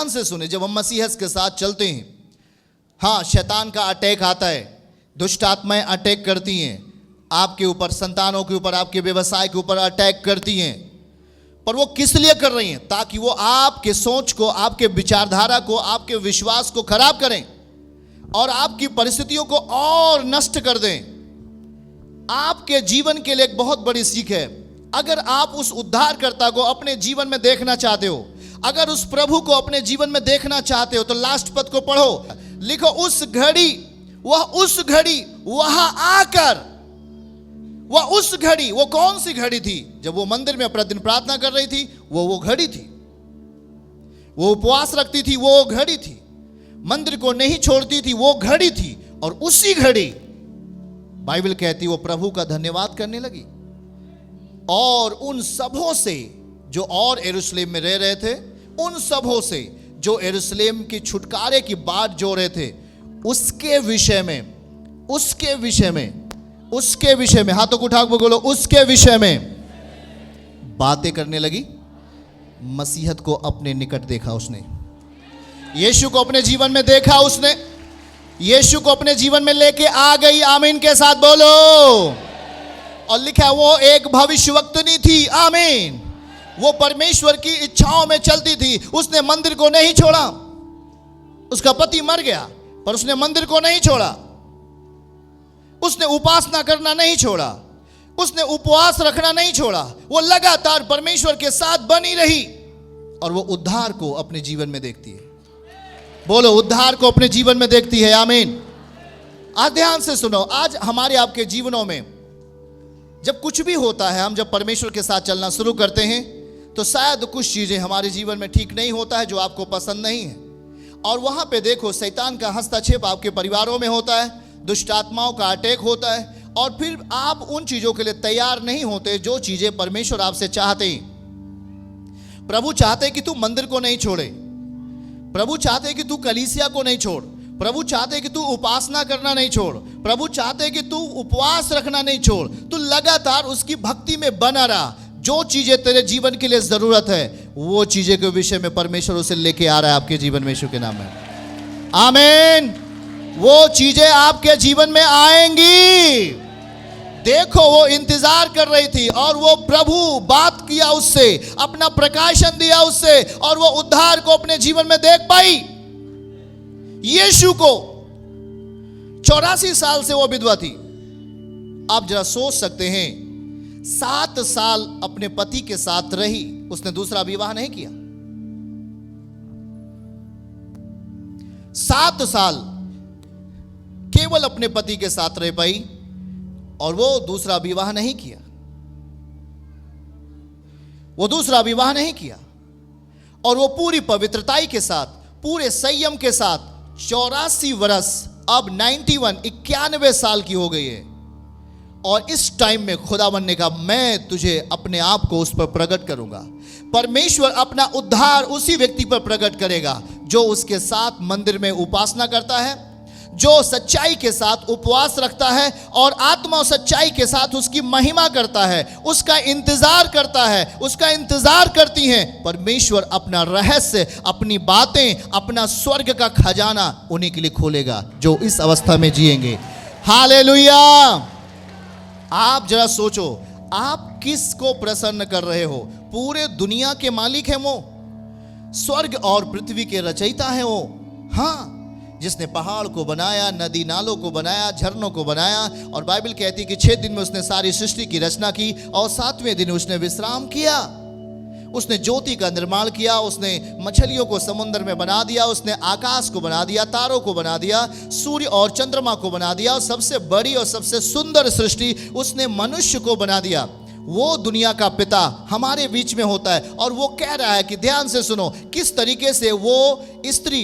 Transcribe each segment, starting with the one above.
ध्यान से सुने, जब हम मसीहत के साथ चलते हैं, हाँ, शैतान का अटैक आता है, दुष्ट आत्माएं अटैक करती हैं आपके ऊपर, संतानों के ऊपर, आपके व्यवसाय के ऊपर अटैक करती हैं। पर वो किस लिए कर रही हैं? ताकि वो आपके सोच को, आपके विचारधारा को, आपके विश्वास को खराब करें और आपकी परिस्थितियों को और नष्ट कर दें। आपके जीवन के लिए एक बहुत बड़ी सीख है। अगर आप उस उद्धारकर्ता को अपने जीवन में देखना चाहते हो, अगर उस प्रभु को अपने जीवन में देखना चाहते हो, तो लास्ट पद को पढ़ो, लिखो, उस घड़ी, वहां आकर, वह उस घड़ी, वो कौन सी घड़ी थी? जब वो मंदिर में प्रतिदिन प्रार्थना कर रही थी, वो घड़ी थी। वो उपवास रखती थी, वो घड़ी थी। मंदिर को नहीं छोड़ती थी, वो घड़ी थी। और उसी घड़ी बाइबल कहती वो प्रभु का धन्यवाद करने लगी। और उन सबों से जो और यरूशलेम में रह रहे थे, उन सबों से जो यरूशलेम की छुटकारे की बात जो रहे थे, उसके विषय में हाथों को उठा के बोलो, उसके विषय में बातें करने लगी। मसीहत को अपने निकट देखा उसने, यीशु को अपने जीवन में देखा उसने, यीशु को अपने जीवन में लेके आ गई। आमीन के साथ बोलो। और लिखा, वो एक भविष्यवक्तनी थी। आमीन। वो परमेश्वर की इच्छाओं में चलती थी। उसने मंदिर को नहीं छोड़ा। उसका पति मर गया, पर उसने मंदिर को नहीं छोड़ा। उसने उपासना करना नहीं छोड़ा, उसने उपवास रखना नहीं छोड़ा। वो लगातार परमेश्वर के साथ बनी रही और वो उद्धार को अपने जीवन में देखती है। बोलो, उद्धार को अपने जीवन में देखती है। आमीन। आज ध्यान से सुनो, आज हमारे आपके जीवनों में जब कुछ भी होता है, हम जब परमेश्वर के साथ चलना शुरू करते हैं, तो शायद कुछ चीजें हमारे जीवन में ठीक नहीं होता है, जो आपको पसंद नहीं है। और वहां पे देखो, शैतान का हस्तक्षेप आपके परिवारों में होता है, दुष्ट आत्माओं का अटैक होता है, और फिर आप उन चीजों के लिए तैयार नहीं होते जो चीजें परमेश्वर आपसे चाहते हैं। प्रभु चाहते कि तू मंदिर को नहीं छोड़े, प्रभु चाहते कि तू कलीसिया को नहीं छोड़, प्रभु चाहते कि तू उपासना करना नहीं छोड़, प्रभु चाहते कि तू उपवास रखना नहीं छोड़। तू लगातार उसकी भक्ति में बना रहा। जो चीजें तेरे जीवन के लिए जरूरत है, वो चीजें के विषय में परमेश्वर उसे लेके आ रहा है आपके जीवन में, यीशु के नाम में। आमीन। वो चीजें आपके जीवन में आएंगी। देखो, वो इंतजार कर रही थी और वो प्रभु बात किया उससे, अपना प्रकाशन दिया उससे, और वो उद्धार को अपने जीवन में देख पाई। यीशु को 84 साल से वो विधवा थी। आप जरा सोच सकते हैं, 7 साल अपने पति के साथ रही, उसने दूसरा विवाह नहीं किया। 7 साल केवल अपने पति के साथ रह पाई और वो दूसरा विवाह नहीं किया। वो दूसरा विवाह नहीं किया और वो पूरी पवित्रताई के साथ, पूरे संयम के साथ 84 वर्ष, अब 91 साल की हो गई है। और इस टाइम में खुदावन ने कहा, मैं तुझे अपने आप को उस पर प्रकट करूंगा। परमेश्वर अपना उद्धार उसी व्यक्ति पर प्रकट करेगा जो उसके साथ मंदिर में उपासना करता है, जो सच्चाई के साथ उपवास रखता है और आत्मा और सच्चाई के साथ उसकी महिमा करता है, उसका इंतजार करता है, उसका इंतजार करती हैं। परमेश्वर अपना रहस्य, अपनी बातें, अपना स्वर्ग का खजाना उन्हीं के लिए खोलेगा जो इस अवस्था में जिएंगे। हालेलुया। आप जरा सोचो, आप किसको प्रसन्न कर रहे हो? पूरे दुनिया के मालिक हैं वो, स्वर्ग और पृथ्वी के रचयिता हैं वो। हाँ, जिसने पहाड़ को बनाया, नदी नालों को बनाया, झरनों को बनाया। और बाइबल कहती है कि 6 दिन में उसने सारी सृष्टि की रचना की और 7वें दिन उसने विश्राम किया। उसने ज्योति का निर्माण किया, उसने मछलियों को समुद्र में बना दिया, उसने आकाश को बना दिया, तारों को बना दिया, सूर्य और चंद्रमा को बना दिया, और सबसे बड़ी और सबसे सुंदर सृष्टि उसने मनुष्य को बना दिया। वो दुनिया का पिता हमारे बीच में होता है और वो कह रहा है कि ध्यान से सुनो, किस तरीके से वो स्त्री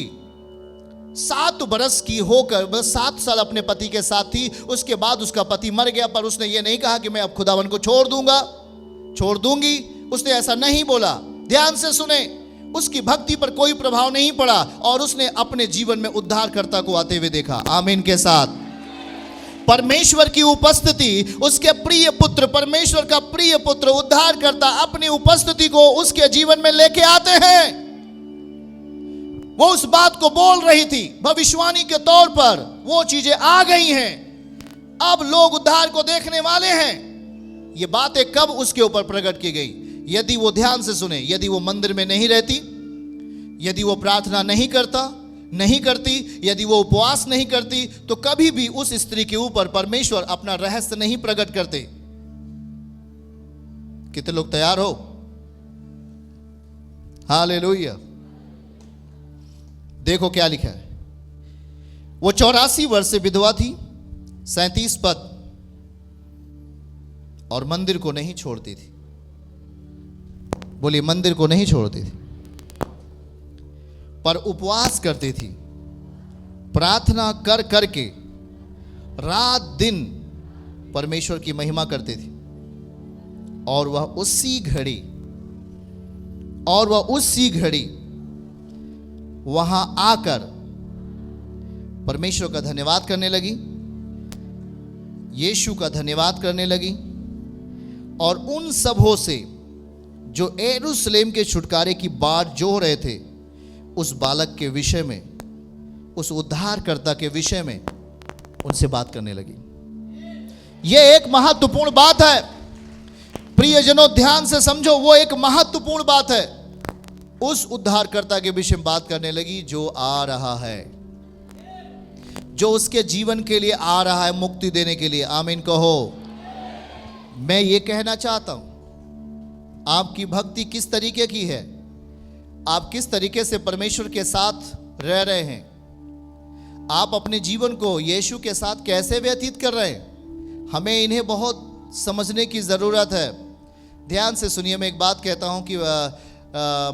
7 बरस की होकर बस 7 साल अपने पति के साथ थी। उसके बाद उसका पति मर गया, पर उसने ये नहीं कहा कि मैं अब खुदावन को छोड़ दूंगी। उसने ऐसा नहीं बोला। ध्यान से सुने, उसकी भक्ति पर कोई प्रभाव नहीं पड़ा और उसने अपने जीवन में उद्धारकर्ता को आते हुए देखा। आमीन के साथ। परमेश्वर की उपस्थिति, उसके प्रिय पुत्र, परमेश्वर का प्रिय पुत्र उद्धारकर्ता अपनी उपस्थिति को उसके जीवन में लेके आते हैं। वो उस बात को बोल रही थी भविष्यवाणी के तौर पर, वो चीजें आ गई हैं, अब लोग उद्धार को देखने वाले हैं। ये बातें कब उसके ऊपर प्रकट की गई? यदि वो ध्यान से सुने, यदि वो मंदिर में नहीं रहती, यदि वो प्रार्थना नहीं करती, यदि वो उपवास नहीं करती, तो कभी भी उस स्त्री के ऊपर परमेश्वर अपना रहस्य नहीं प्रकट करते। कितने लोग तैयार हो? हालेलुया। देखो क्या लिखा है। वो 84 वर्ष से विधवा थी, 37 पद, और मंदिर को नहीं छोड़ती थी। बोलिए, मंदिर को नहीं छोड़ती थी, पर उपवास करती थी, प्रार्थना कर करके रात दिन परमेश्वर की महिमा करती थी। और वह उसी घड़ी वहां आकर परमेश्वर का धन्यवाद करने लगी, यीशु का धन्यवाद करने लगी, और उन सबों से जो यरूशलेम के छुटकारे की बाट जोह रहे थे, उस बालक के विषय में, उस उद्धारकर्ता के विषय में उनसे बात करने लगी। यह एक महत्वपूर्ण बात है प्रियजनों, ध्यान से समझो, वो एक महत्वपूर्ण बात है। उस उद्धारकर्ता के विषय में बात करने लगी जो आ रहा है, जो उसके जीवन के लिए आ रहा है, मुक्ति देने के लिए। आमीन कहो। मैं ये कहना चाहता हूं, आपकी भक्ति किस तरीके की है? आप किस तरीके से परमेश्वर के साथ रह रहे हैं? आप अपने जीवन को यीशु के साथ कैसे व्यतीत कर रहे हैं? हमें इन्हें बहुत समझने की ज़रूरत है। ध्यान से सुनिए, मैं एक बात कहता हूं कि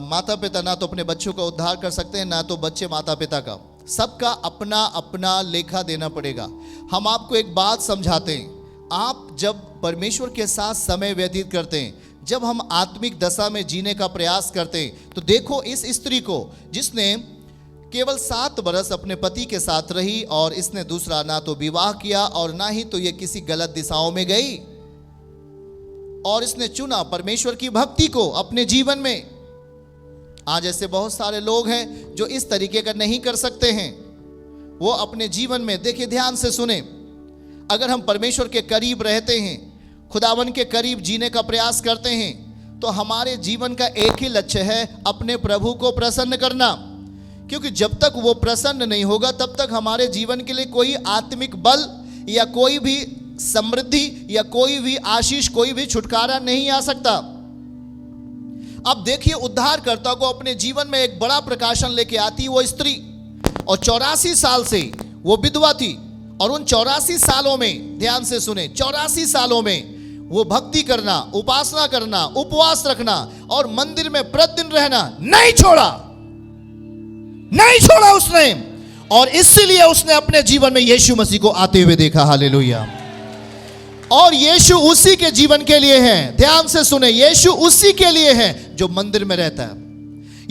माता पिता ना तो अपने बच्चों का उद्धार कर सकते हैं, ना तो बच्चे माता पिता का। सबका अपना अपना लेखा देना पड़ेगा। हम आपको एक बात समझाते हैं, आप जब परमेश्वर के साथ समय व्यतीत करते हैं, जब हम आत्मिक दशा में जीने का प्रयास करते हैं, तो देखो इस स्त्री को, जिसने केवल 7 बरस अपने पति के साथ रही, और इसने दूसरा ना तो विवाह किया और ना ही तो ये किसी गलत दिशाओं में गई, और इसने चुना परमेश्वर की भक्ति को अपने जीवन में। आज ऐसे बहुत सारे लोग हैं जो इस तरीके का नहीं कर सकते हैं। वो अपने जीवन में, देखिए ध्यान से सुने, अगर हम परमेश्वर के करीब रहते हैं, खुदावन के करीब जीने का प्रयास करते हैं, तो हमारे जीवन का एक ही लक्ष्य है, अपने प्रभु को प्रसन्न करना। क्योंकि जब तक वो प्रसन्न नहीं होगा, तब तक हमारे जीवन के लिए कोई आत्मिक बल या कोई भी समृद्धि या कोई भी आशीष, कोई भी छुटकारा नहीं आ सकता। अब देखिए, उद्धारकर्ता को अपने जीवन में एक बड़ा प्रकाशन लेके आती वो स्त्री, और 84 साल से वो विधवा थी, और उन 84 सालों में, ध्यान से सुने, 84 सालों में वो भक्ति करना, उपासना करना, उपवास रखना और मंदिर में प्रतिदिन रहना नहीं छोड़ा उसने। और इसीलिए उसने अपने जीवन में यीशु मसीह को आते हुए देखा। हालेलुया। और यीशु उसी के जीवन के लिए है, ध्यान से सुने, यीशु उसी के लिए है जो मंदिर में रहता है।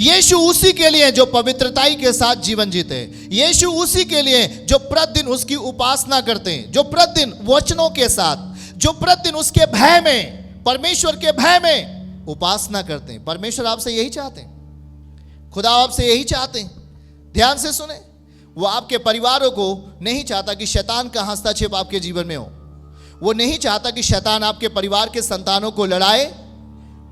यीशु उसी के लिए जो पवित्रताई के साथ जीवन जीते हैं। यीशु उसी के लिए जो प्रतिदिन उसकी उपासना करते हैं, जो प्रतिदिन वचनों के साथ, जो प्रतिदिन उसके भय में, परमेश्वर के भय में उपासना करते हैं। परमेश्वर आपसे यही चाहते हैं, खुदा आपसे यही चाहते हैं। ध्यान से सुने, वो आपके परिवारों को नहीं चाहता कि शैतान का हस्तक्षेप आपके जीवन में हो। वो नहीं चाहता कि शैतान आपके परिवार के संतानों को लड़ाए।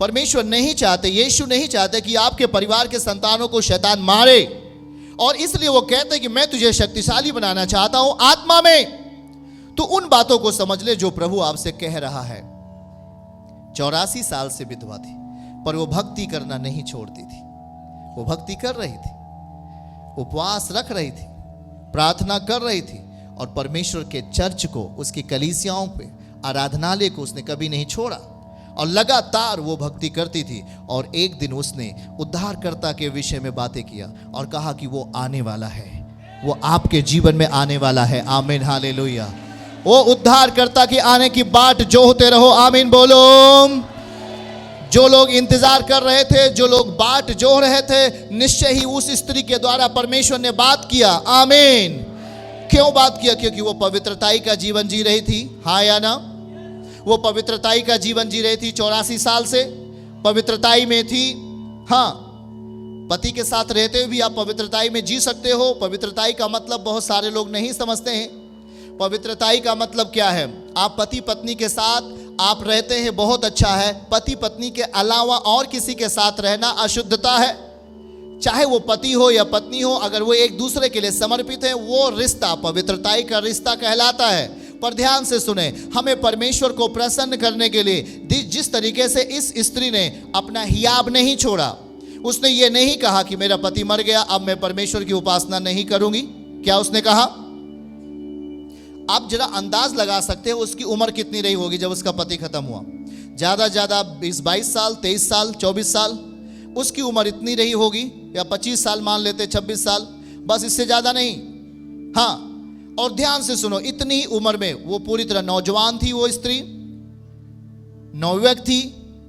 परमेश्वर नहीं चाहते, यीशु नहीं चाहते कि आपके परिवार के संतानों को शैतान मारे। और इसलिए वो कहते हैं कि मैं तुझे शक्तिशाली बनाना चाहता हूं आत्मा में। तो उन बातों को समझ ले जो प्रभु आपसे कह रहा है। 84 साल से विधवा थी, पर वो भक्ति करना नहीं छोड़ती थी। वो भक्ति कर रही थी, उपवास रख रही थी, प्रार्थना कर रही थी, और परमेश्वर के चर्च को, उसकी कलीसियाओं पे, आराधनालय को उसने कभी नहीं छोड़ा, और लगातार वो भक्ति करती थी। और एक दिन उसने उद्धारकर्ता के विषय में बातें किया और कहा कि वो आने वाला है, वो आपके जीवन में आने वाला है। आमीन, हालेलुया। वो उद्धारकर्ता के आने की बाट जोहते रहो। आमीन बोलो। जो लोग इंतजार कर रहे थे, जो लोग बाट जोह रहे थे, निश्चय ही उस स्त्री के द्वारा परमेश्वर ने बात किया। आमीन। क्यों बात किया? क्योंकि वो पवित्रताई का जीवन जी रही थी। हाँ या ना? वो पवित्रताई का जीवन जी रही थी। 84 साल से पवित्रताई में थी। हाँ, पति के साथ रहते हुए भी आप पवित्रताई में जी सकते हो। पवित्रताई का मतलब बहुत सारे लोग नहीं समझते हैं। पवित्रताई का मतलब क्या है? आप पति पत्नी के साथ आप रहते हैं, बहुत अच्छा है। पति पत्नी के अलावा और किसी के साथ रहना अशुद्धता है। चाहे वो पति हो या पत्नी हो, अगर वो एक दूसरे के लिए समर्पित है, वो रिश्ता पवित्रताई का रिश्ता कहलाता है। पर ध्यान से सुने, हमें परमेश्वर को प्रसन्न करने के लिए जिस तरीके से इस स्त्री ने अपना हियाब नहीं छोड़ा, उसने ये नहीं कहा कि मेरा पति मर गया, अब मैं परमेश्वर की उपासना नहीं करूंगी। क्या उसने कहा? आप जरा अंदाज लगा सकते हो उसकी उम्र कितनी रही होगी जब उसका पति खत्म हुआ? ज्यादा ज्यादा 20-22 साल, 23 साल, 24 साल, उसकी उम्र इतनी रही होगी, या 25 साल मान लेते, 26 साल, बस, इससे ज्यादा नहीं। हाँ, और ध्यान से सुनो, इतनी ही उम्र में वो पूरी तरह नौजवान थी, वो स्त्री नवयुवक थी,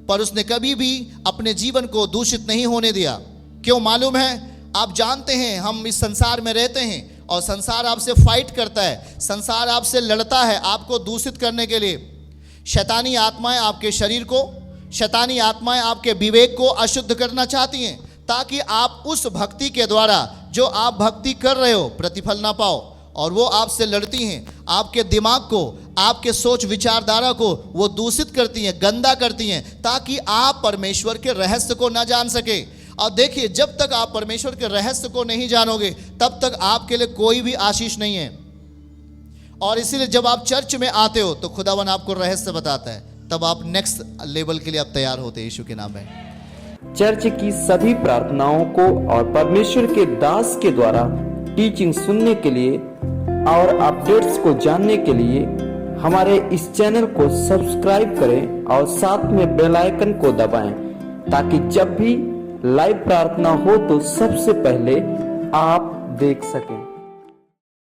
पर उसने कभी भी अपने जीवन को दूषित नहीं होने दिया। क्यों मालूम है? आप जानते हैं हम इस संसार में रहते हैं और संसार आपसे फाइट करता है, संसार आपसे लड़ता है आपको दूषित करने के लिए। शैतानी आत्माएं आपके शरीर को, शैतानी आत्माएं आपके विवेक को अशुद्ध करना चाहती हैं, ताकि आप उस भक्ति के द्वारा जो आप भक्ति कर रहे हो प्रतिफल ना पाओ। और वो आपसे लड़ती हैं, आपके दिमाग को, आपके सोच विचारधारा को वो दूषित करती हैं, गंदा करती हैं, ताकि आप परमेश्वर के रहस्य को ना जान सके। और देखिए, जब तक आप परमेश्वर के रहस्य को नहीं जानोगे, तब तक आपके लिए कोई भी आशीष नहीं है। और इसीलिए जब आप चर्च में आते हो तो खुदावन आपको रहस्य बताता है, तब आप नेक्स्ट लेवल के लिए आप तैयार होते हैं यीशु के नाम में। चर्च की सभी प्रार्थनाओं को और परमेश्वर के दास के द्वारा टीचिंग सुनने के लिए और अपडेट्स को जानने के लिए हमारे इस चैनल को सब्सक्राइब करें और साथ में बेल आइकन को दबाएं, ताकि जब भी लाइव प्रार्थना हो तो सबसे पहले आप देख सकें।